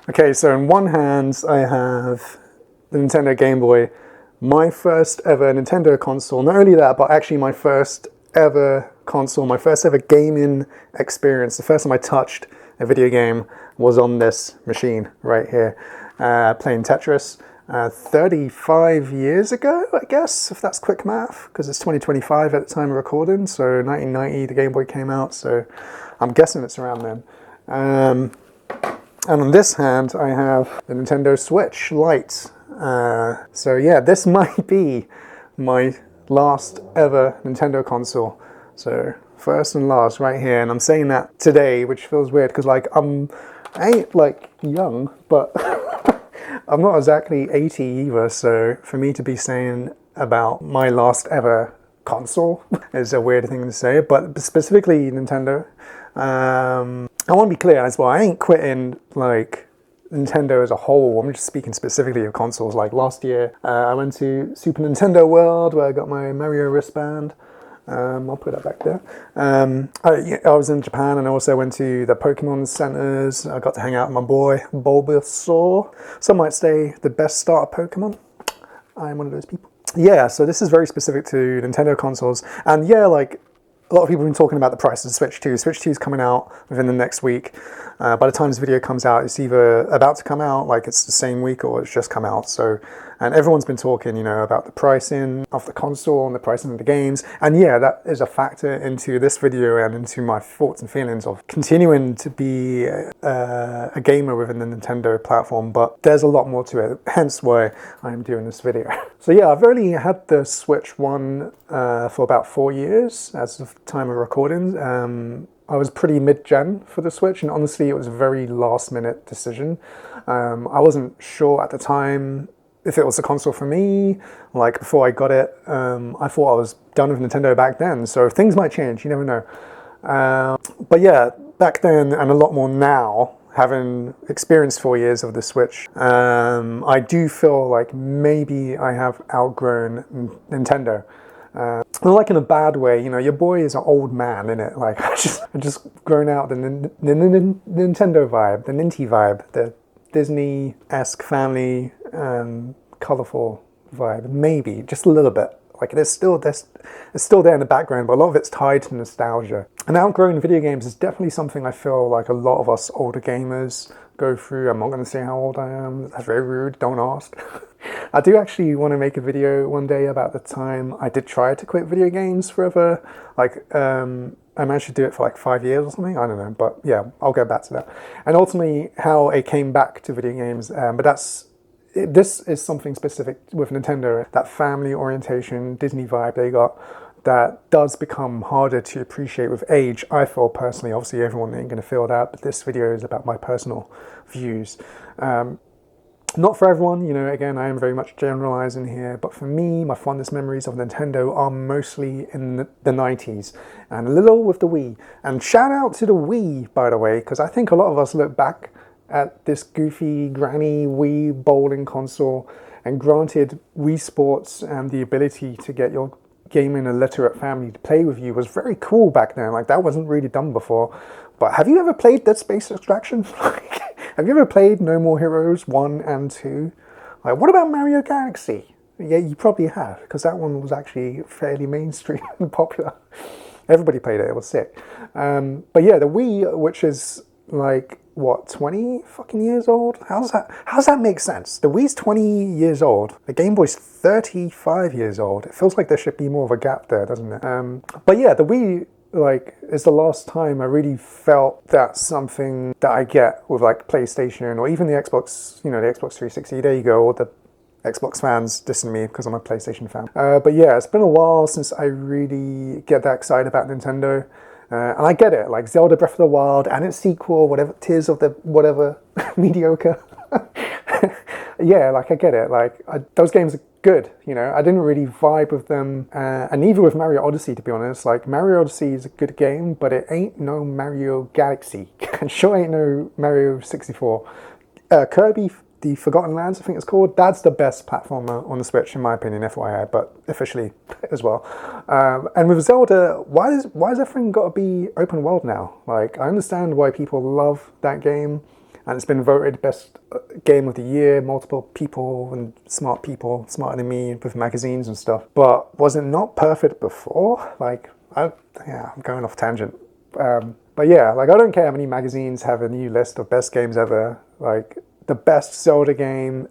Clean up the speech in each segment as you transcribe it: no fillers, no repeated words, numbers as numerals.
Okay, so in one hand, I have the Nintendo Game Boy, my first ever Nintendo console. Not only that, but actually my first ever console, my first ever gaming experience. The first time I touched a video game was on this machine right here, playing Tetris. 35 years ago, I guess, if that's quick math, because it's 2025 at the time of recording, so 1990 the Game Boy came out, so I'm guessing it's around then. And on this hand, I have the Nintendo Switch Lite. So yeah, this might be my last ever Nintendo console. So first and last right here, and I'm saying that today, which feels weird, because like I ain't like young, but I'm not exactly 80 either, so for me to be saying about my last ever console is a weird thing to say, but specifically Nintendo. I want to be clear as well, I ain't quitting like Nintendo as a whole. I'm just speaking specifically of consoles. Like last year, I went to Super Nintendo World where I got my Mario wristband. I'll put that back there. I was in Japan and I also went to the Pokemon centers. I got to hang out with my boy Bulbasaur. Some might say the best starter Pokemon. I'm one of those people. Yeah, so this is very specific to Nintendo consoles. And yeah, like a lot of people have been talking about the price of Switch 2. Switch 2 is coming out within the next week. By the time this video comes out, it's either about to come out, like it's the same week, or it's just come out. So, and everyone's been talking, about the pricing of the console and the pricing of the games. And yeah, that is a factor into this video and into my thoughts and feelings of continuing to be a gamer within the Nintendo platform. But there's a lot more to it, hence why I'm doing this video. So yeah, I've only had the Switch 1 for about 4 years as of the time of recording. I was pretty mid-gen for the Switch, and honestly, it was a very last-minute decision. I wasn't sure at the time if it was a console for me. Like, before I got it, I thought I was done with Nintendo back then, so things might change, you never know. But yeah, back then, and a lot more now, having experienced 4 years of the Switch, I do feel like maybe I have outgrown Nintendo. Not like in a bad way, your boy is an old man, innit? Like, I just grown out the Nintendo vibe, the Ninty vibe, the Disney-esque family, colourful vibe. Maybe, just a little bit. Like, it's still there in the background, but a lot of it's tied to nostalgia. And outgrowing video games is definitely something I feel like a lot of us older gamers go through. I'm not going to say how old I am. That's very rude. Don't ask. I do actually want to make a video one day about the time I did try to quit video games forever. Like, I managed to do it for like 5 years or something. I don't know. But yeah, I'll get back to that. And ultimately, how I came back to video games. But this is something specific with Nintendo. That family orientation, Disney vibe they got, that does become harder to appreciate with age, I feel personally. Obviously, everyone ain't going to feel that, but this video is about my personal views. Not for everyone, again, I am very much generalizing here, but for me, my fondest memories of Nintendo are mostly in the 90s, and a little with the Wii. And shout out to the Wii, by the way, because I think a lot of us look back at this goofy granny Wii bowling console, and granted, Wii Sports and the ability to get your gaming illiterate family to play with you was very cool back then. Like, that wasn't really done before. But have you ever played Dead Space Extraction? Have you ever played No More Heroes 1 and 2? Like, what about Mario Galaxy? Yeah, you probably have, because that one was actually fairly mainstream and popular. Everybody played it, it was sick. But yeah, the Wii, which is like, what, 20 fucking years old? How's that make sense? The Wii's 20 years old. The Game Boy's 35 years old. It feels like there should be more of a gap there, doesn't it? But yeah, the Wii, like, is the last time I really felt that's something that I get with like PlayStation or even the Xbox, the Xbox 360. There you go, all the Xbox fans dissing me because I'm a PlayStation fan. But yeah, it's been a while since I really get that excited about Nintendo. And I get it, like Zelda Breath of the Wild and its sequel, whatever, Tears of the whatever, mediocre. Yeah, like I get it, like those games are good, I didn't really vibe with them, and neither with Mario Odyssey, to be honest. Like, Mario Odyssey is a good game, but it ain't no Mario Galaxy, and sure ain't no Mario 64. Kirby, the Forgotten Lands, I think it's called, that's the best platformer on the Switch, in my opinion, FYI, but officially as well. And with Zelda, why has everything got to be open world now? Like, I understand why people love that game. and it's been voted best game of the year. Multiple people and smart people, smarter than me, with magazines and stuff. But was it not perfect before? Like, I'm going off tangent. But yeah, like, I don't care how many magazines have a new list of best games ever. Like, the best Zelda game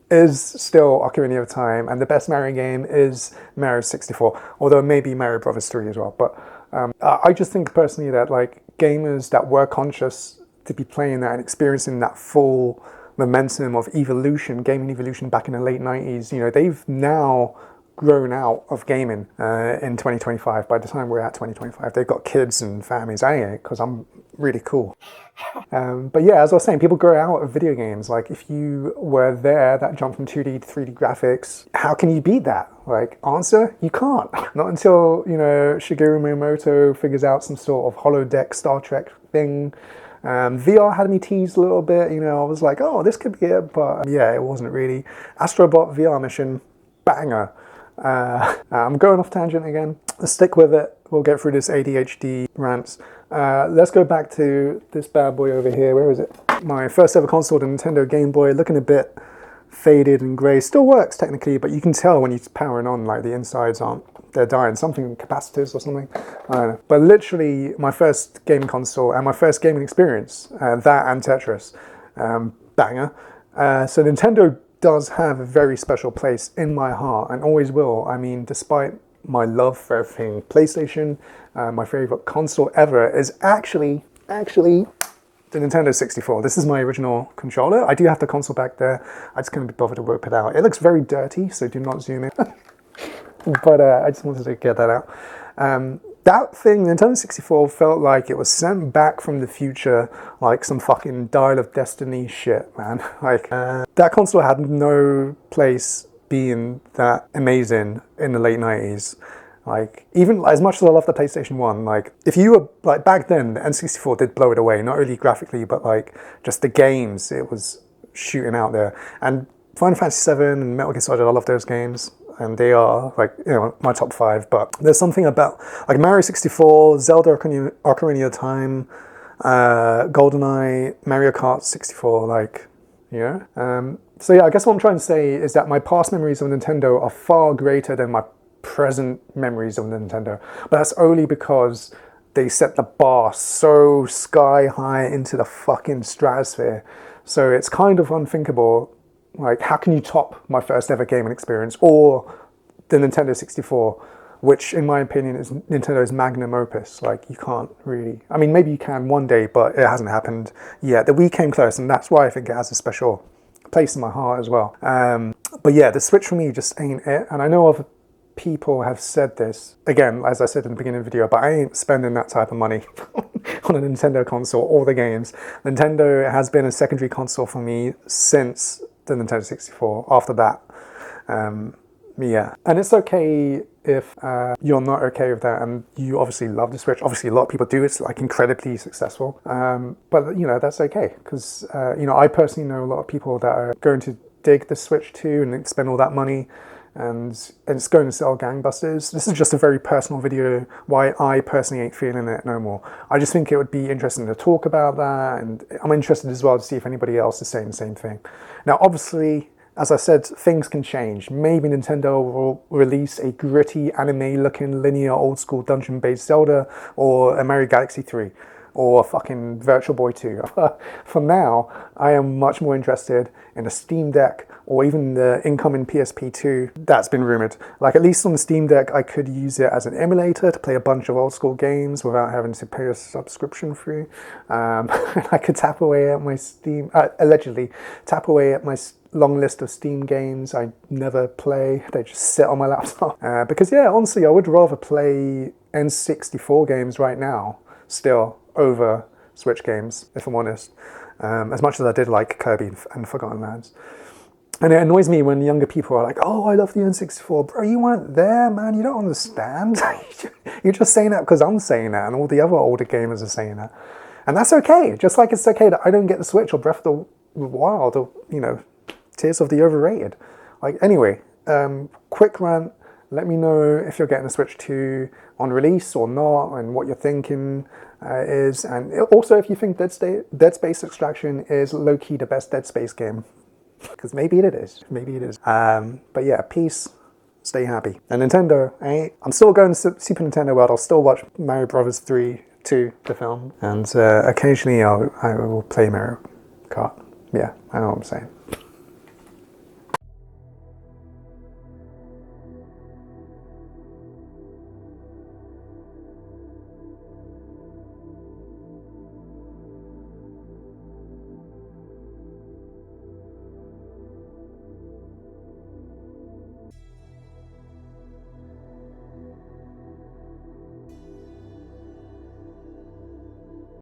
is still Ocarina of Time, and the best Mario game is Mario 64, although maybe Mario Brothers 3 as well. But I just think personally that, like, gamers that were conscious to be playing that and experiencing that full momentum of evolution, gaming evolution back in the late 90s, you know, they've now grown out of gaming in 2025. By the time we're at 2025, they've got kids and families. I ain't, because I'm really cool. But yeah, as I was saying, people grow out of video games. Like, if you were there, that jump from 2D to 3D graphics, how can you beat that? Like, answer, you can't. Not until, you know, Shigeru Miyamoto figures out some sort of holodeck Star Trek thing. VR had me teased a little bit, you know, I was like, oh, this could be it, but yeah, it wasn't really. Astrobot VR mission, banger. I'm going off tangent again. Let's stick with it. We'll get through this ADHD rants. Let's go back to this bad boy over here. Where is it? My first ever console, the Nintendo Game Boy, looking a bit faded and grey. Still works technically, but you can tell when you're powering on, like, the insides they're dying. Something, capacitors or something. I don't know. But literally my first gaming console and my first gaming experience, that and Tetris. Banger. So Nintendo does have a very special place in my heart and always will. I mean, despite my love for everything PlayStation, my favorite console ever is actually the Nintendo 64. This is my original controller. I do have the console back there. I just couldn't be bothered to whip it out. It looks very dirty, so do not zoom in. But I just wanted to get that out. That thing, Nintendo 64, felt like it was sent back from the future, like some fucking Dial of Destiny shit, man. Like, that console had no place being that amazing in the late 90s. Like, even as much as I love the PlayStation 1, like, if you were, like, back then, the N64 did blow it away, not only graphically, but, like, just the games, it was shooting out there. And Final Fantasy VII and Metal Gear Solid, I love those games. And they are, like, you know, my top 5. But there's something about, like, Mario 64, Zelda Ocarina of Time, GoldenEye, Mario Kart 64, like, you know. So yeah, I guess what I'm trying to say is that my past memories of Nintendo are far greater than my present memories of Nintendo. But that's only because they set the bar so sky high into the fucking stratosphere. So it's kind of unthinkable. Like, how can you top my first ever gaming experience or the Nintendo 64, which in my opinion is Nintendo's magnum opus? Like, you can't really, I mean, maybe you can one day, but it hasn't happened yet. The Wii came close, and that's why I think it has a special place in my heart as well. But yeah, the Switch for me just ain't it. And I know other people have said this, again, as I said in the beginning of the video, but I ain't spending that type of money on a Nintendo console or the games. Nintendo has been a secondary console for me since the Nintendo 64. After that, yeah. And it's okay if you're not okay with that, and you obviously love the Switch. Obviously, a lot of people do. It's, like, incredibly successful. But, you know, that's okay, because, you know, I personally know a lot of people that are going to dig the Switch too and spend all that money, and it's going to sell gangbusters. This is just a very personal video why I personally ain't feeling it no more. I just think it would be interesting to talk about that, and I'm interested as well to see if anybody else is saying the same thing. Now, obviously, as I said, things can change. Maybe Nintendo will release a gritty, anime-looking, linear, old-school dungeon-based Zelda, or a Mario Galaxy 3, or fucking Virtual Boy 2. For now, I am much more interested in a Steam Deck, or even the incoming PSP 2 that's been rumored. Like, at least on the Steam Deck, I could use it as an emulator to play a bunch of old school games without having to pay a subscription fee. I could tap away at my Steam, allegedly, tap away at my long list of Steam games I never play. They just sit on my laptop. Because yeah, honestly, I would rather play N64 games right now, still, over Switch games, if I'm honest. As much as I did like Kirby and Forgotten Lands. And it annoys me when younger people are like, oh, I love the N64. Bro, you weren't there, man. You don't understand. You're just saying that because I'm saying that, and all the other older gamers are saying that. And that's okay. Just like it's okay that I don't get the Switch or Breath of the Wild or, you know, Tears of the Overrated. Like, anyway, quick rant. Let me know if you're getting a Switch 2 on release or not, and what you're thinking. is, and also if you think Dead Space Extraction is low-key the best Dead Space game, because maybe it is, but yeah, peace, stay happy. And Nintendo, I'm still going to Super Nintendo World. I'll still watch Mario Brothers 2, the film, and occasionally I will play Mario Kart. Yeah, I know what I'm saying.